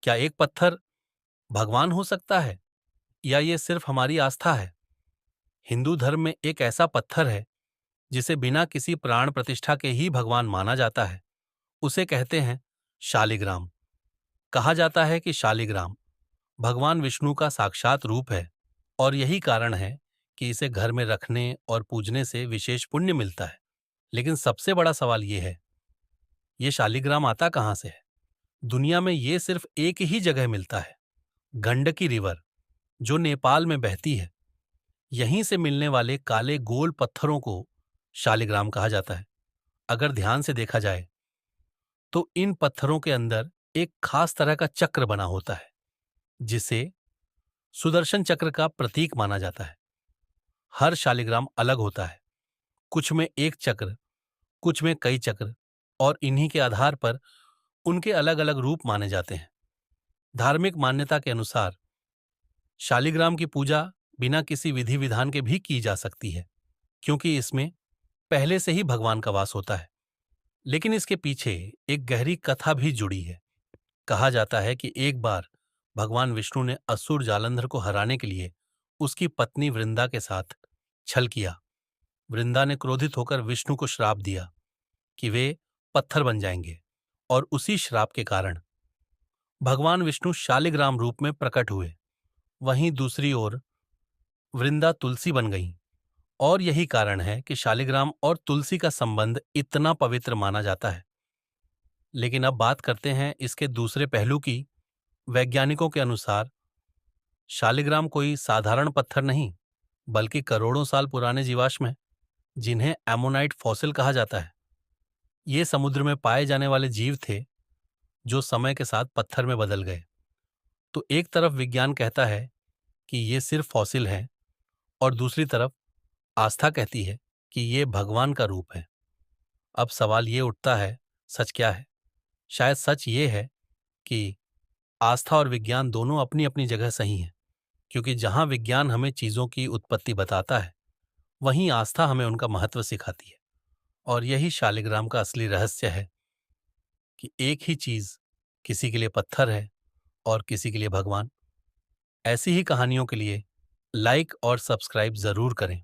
क्या एक पत्थर भगवान हो सकता है या ये सिर्फ हमारी आस्था है? हिंदू धर्म में एक ऐसा पत्थर है जिसे बिना किसी प्राण प्रतिष्ठा के ही भगवान माना जाता है। उसे कहते हैं शालिग्राम। कहा जाता है कि शालिग्राम भगवान विष्णु का साक्षात रूप है और यही कारण है कि इसे घर में रखने और पूजने से विशेष पुण्य मिलता है। लेकिन सबसे बड़ा सवाल ये है, ये शालिग्राम आता कहाँ से है? दुनिया में ये सिर्फ एक ही जगह मिलता है, गंडकी रिवर, जो नेपाल में बहती है। यहीं से मिलने वाले काले गोल पत्थरों को शालिग्राम कहा जाता है। अगर ध्यान से देखा जाए तो इन पत्थरों के अंदर एक खास तरह का चक्र बना होता है, जिसे सुदर्शन चक्र का प्रतीक माना जाता है। हर शालिग्राम अलग होता है, कुछ में एक चक्र, कुछ में कई चक्र, और इन्हीं के आधार पर उनके अलग अलग रूप माने जाते हैं। धार्मिक मान्यता के अनुसार शालिग्राम की पूजा बिना किसी विधि विधान के भी की जा सकती है, क्योंकि इसमें पहले से ही भगवान का वास होता है। लेकिन इसके पीछे एक गहरी कथा भी जुड़ी है। कहा जाता है कि एक बार भगवान विष्णु ने असुर जालंधर को हराने के लिए उसकी पत्नी वृंदा के साथ छल किया। वृंदा ने क्रोधित होकर विष्णु को श्राप दिया कि वे पत्थर बन जाएंगे, और उसी श्राप के कारण भगवान विष्णु शालिग्राम रूप में प्रकट हुए। वहीं दूसरी ओर वृंदा तुलसी बन गईं, और यही कारण है कि शालिग्राम और तुलसी का संबंध इतना पवित्र माना जाता है। लेकिन अब बात करते हैं इसके दूसरे पहलू की। वैज्ञानिकों के अनुसार शालिग्राम कोई साधारण पत्थर नहीं, बल्कि करोड़ों साल पुराने जीवाश्म है, जिन्हें एमोनाइट फॉसिल कहा जाता है। ये समुद्र में पाए जाने वाले जीव थे जो समय के साथ पत्थर में बदल गए। तो एक तरफ विज्ञान कहता है कि ये सिर्फ फॉसिल हैं, और दूसरी तरफ आस्था कहती है कि ये भगवान का रूप है। अब सवाल ये उठता है, सच क्या है? शायद सच ये है कि आस्था और विज्ञान दोनों अपनी अपनी जगह सही हैं, क्योंकि जहां विज्ञान हमें चीजों की उत्पत्ति बताता है, वहीं आस्था हमें उनका महत्व सिखाती है। और यही शालिग्राम का असली रहस्य है कि एक ही चीज किसी के लिए पत्थर है और किसी के लिए भगवान। ऐसी ही कहानियों के लिए लाइक और सब्सक्राइब जरूर करें।